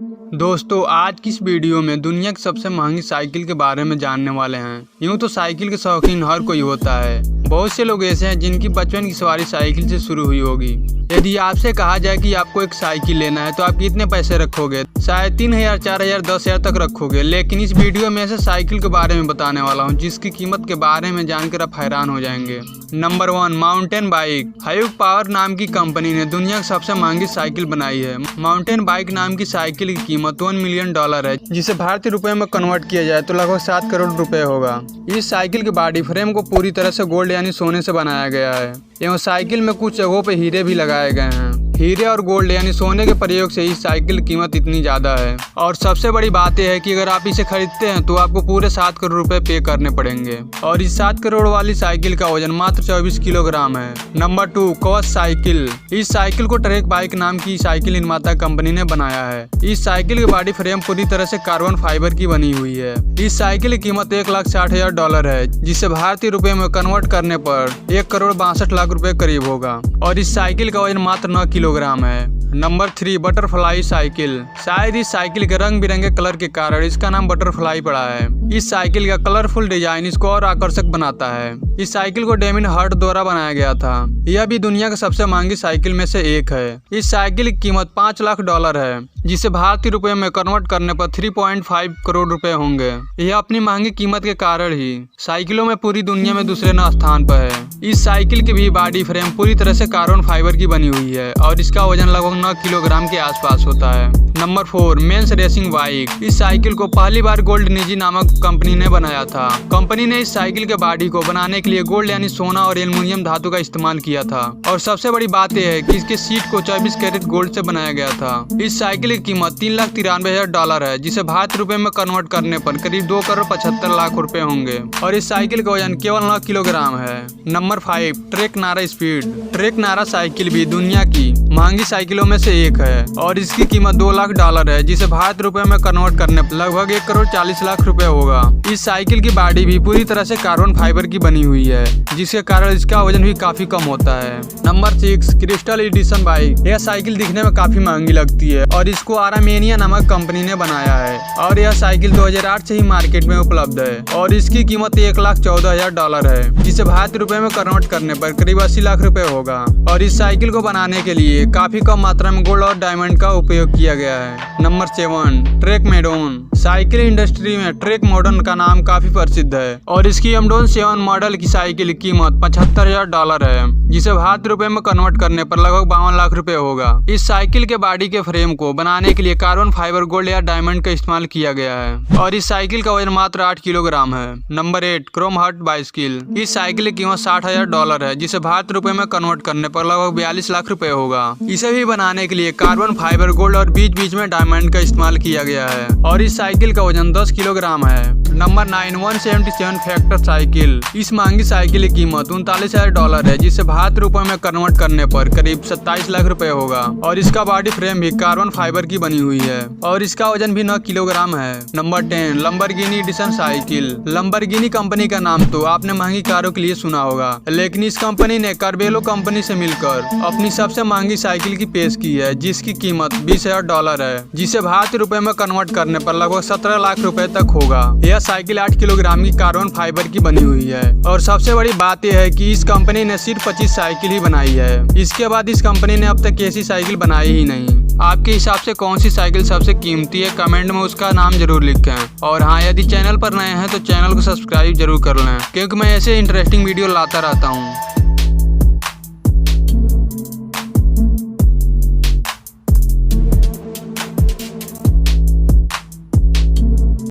दोस्तों आज की इस वीडियो में दुनिया की सबसे महंगी साइकिल के बारे में जानने वाले हैं। यूँ तो साइकिल के शौकीन हर कोई होता है। बहुत से लोग ऐसे हैं जिनकी बचपन की सवारी साइकिल से शुरू हुई होगी। यदि आपसे कहा जाए कि आपको एक साइकिल लेना है तो आप कितने पैसे रखोगे? शायद 3000, 4000, 10,000 तक रखोगे। लेकिन इस वीडियो में ऐसे साइकिल के बारे में बताने वाला हूँ जिसकी कीमत के बारे में जानकर आप हैरान हो जाएंगे। Number 1, mountain bike. हायुक पावर नाम की कंपनी ने दुनिया की सबसे महंगी साइकिल बनाई है। माउंटेन बाइक नाम की साइकिल की कीमत $1 मिलियन है, जिसे भारतीय रुपए में कन्वर्ट किया जाए तो लगभग 7 करोड़ रुपए होगा। इस साइकिल के बॉडी फ्रेम को पूरी तरह से गोल्ड यानी सोने से बनाया गया है एवं साइकिल में कुछ जगहों पर हीरे भी लगाए गए हैं। हीरे और गोल्ड यानी सोने के प्रयोग से इस साइकिल की कीमत इतनी ज्यादा है। और सबसे बड़ी बात यह है कि अगर आप इसे खरीदते हैं तो आपको पूरे 7 करोड़ रुपए पे करने पड़ेंगे। और इस 7 करोड़ वाली साइकिल का वजन मात्र 24 किलोग्राम है। नंबर 2, कवच साइकिल। इस साइकिल को ट्रैक बाइक नाम की साइकिल निर्माता कंपनी ने बनाया है। इस साइकिल की बॉडी फ्रेम पूरी तरह से कार्बन फाइबर की बनी हुई है। इस साइकिल की कीमत $1,60,000 है, जिसे भारतीय रुपए में कन्वर्ट करने पर 1,62,00,000 रुपए करीब होगा। और इस साइकिल का वजन मात्र 9 किलोग्राम है। Number 3, butterfly cycle. शायद इस साइकिल के रंग बिरंगे कलर के कारण इसका नाम बटरफ्लाई पड़ा है। इस साइकिल का कलरफुल डिजाइन इसको और आकर्षक बनाता है। इस साइकिल को डेमिन हर्ट द्वारा बनाया गया था। यह भी दुनिया की सबसे महंगी साइकिल में से एक है। इस साइकिल की कीमत $5 लाख है, जिसे भारतीय रुपए में कन्वर्ट करने पर 3.5 करोड़ रुपए होंगे। यह अपनी महंगी कीमत के कारण ही साइकिलों में पूरी दुनिया में दूसरे स्थान पर है। इस साइकिल की भी बॉडी फ्रेम पूरी तरह से कार्बन फाइबर की बनी हुई है और इसका वजन लगभग 9 किलोग्राम के आसपास होता है। Number 4, men's racing bike. इस साइकिल को पहली बार गोल्ड निजी नामक कंपनी ने बनाया था। कंपनी ने इस साइकिल के बॉडी को बनाने के लिए गोल्ड यानी सोना और एल्युमिनियम धातु का इस्तेमाल किया था। और सबसे बड़ी बात यह है कि इसके सीट को 24 कैरेट गोल्ड से बनाया गया था। इस साइकिल की कीमत $3,93,000 है, जिसे भारतीय रुपए में कन्वर्ट करने पर करीब 2,75,00,000 रुपए होंगे। और इस साइकिल का वजन केवल 9 किलोग्राम है। नंबर 5, ट्रेक नारा स्पीड। ट्रेक नारा साइकिल भी दुनिया की महंगी साइकिलों में से एक है और इसकी कीमत $2 लाख है, जिसे भारतीय रुपए में कन्वर्ट करने पर लगभग 1,40,00,000 रुपए होगा। इस साइकिल की बॉडी भी पूरी तरह से कार्बन फाइबर की बनी हुई है, जिसके कारण इसका वजन भी काफी कम होता है। Number 6, crystal edition bike. यह साइकिल दिखने में काफी महंगी लगती है और इसको आरामेनिया नामक कंपनी ने बनाया है। और यह साइकिल 2008 से ही मार्केट में उपलब्ध है और इसकी कीमत $1,14,000 है, जिसे भारतीय रुपए में कन्वर्ट करने पर करीब 80 लाख रुपए होगा। और इस साइकिल को बनाने के लिए काफी कम मात्रा में गोल्ड और डायमंड का उपयोग किया गया है। Number 7, track modern. Cycle industry में ट्रैक मॉडर्न का नाम काफी प्रसिद्ध है और इसकी एमडोन 7 मॉडल की साइकिल की कीमत $75,000 है, जिसे भारतीय रुपए में कन्वर्ट करने पर लगभग 52 लाख रुपए होगा। इस साइकिल के बॉडी के फ्रेम को बनाने के लिए कार्बन फाइबर गोल्ड या डायमंड का इस्तेमाल किया गया है और इस साइकिल का वजन मात्र 8 किलोग्राम है। Number 8, Chrome heart bicycle. इस साइकिल की कीमत $60,000 है, जिसे भारतीय रुपए में कन्वर्ट करने पर लगभग 42 लाख रुपए होगा। इसे भी बनाने के लिए कार्बन फाइबर गोल्ड और बीच बीच में डायमंड का इस्तेमाल किया गया है और इस साइकिल का वजन 10 किलोग्राम है। Number 9, 177 factor cycle. इस महंगी साइकिल की कीमत $39,000 है, जिसे भारतीय रुपए में कन्वर्ट करने पर करीब 27 लाख रुपए होगा। और इसका बॉडी फ्रेम भी कार्बन फाइबर की बनी हुई है और इसका वजन भी 9 किलोग्राम है। Number 10, Lamborghini edition cycle. Lamborghini company का नाम तो आपने महंगी कारों के लिए सुना होगा, लेकिन इस कंपनी ने कार्वेलो कंपनी से मिलकर अपनी सबसे महंगी साइकिल की पेश की है, जिसकी कीमत $20,000 है, जिसे भारतीय रुपए में कन्वर्ट करने पर लगभग 17 लाख रुपए तक होगा। यह साइकिल 8 किलोग्राम की कार्बन फाइबर की बनी हुई है और सबसे बड़ी बात यह है कि इस कंपनी ने सिर्फ 25 साइकिल ही बनाई है। इसके बाद इस कंपनी ने अब तक ऐसी साइकिल बनाई ही नहीं। आपके हिसाब से कौन सी साइकिल सबसे कीमती है? कमेंट में उसका नाम जरूर लिखें। और हाँ, यदि चैनल पर नए हैं तो चैनल को सब्सक्राइब जरूर कर लें, क्योंकि मैं ऐसे इंटरेस्टिंग वीडियो लाता रहता हूँ।